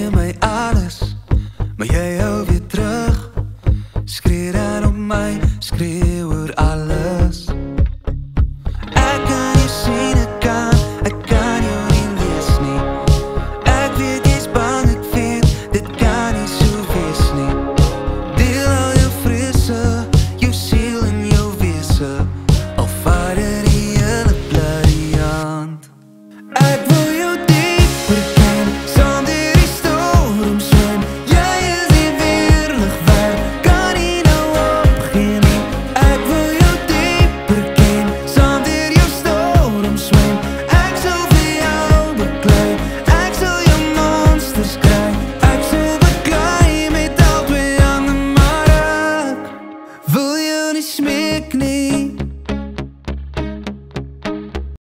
gee my alles, maar jy hou weer terug. Skree dan op my, skree oor alles. Ek kan jou sien, ek kan jou nie lees nie. Ek weet jy's bang, ek weet, dit kan nie so wees nie. Deel al jou vrese, jou siel en jou wese, al vat dit die hele bloody hand. Ek wil jou dieper ken, sonder die storm swem. Jy is die weerlig werd, kan nie nou opgee nie. Ek wil jou dieper ken, sonder jou storm swem. Ek sal vir jou beklei, ek sal jou monsters kry. Ek sal beklei met al twee hande, maar ek wil jou nie smeek nie.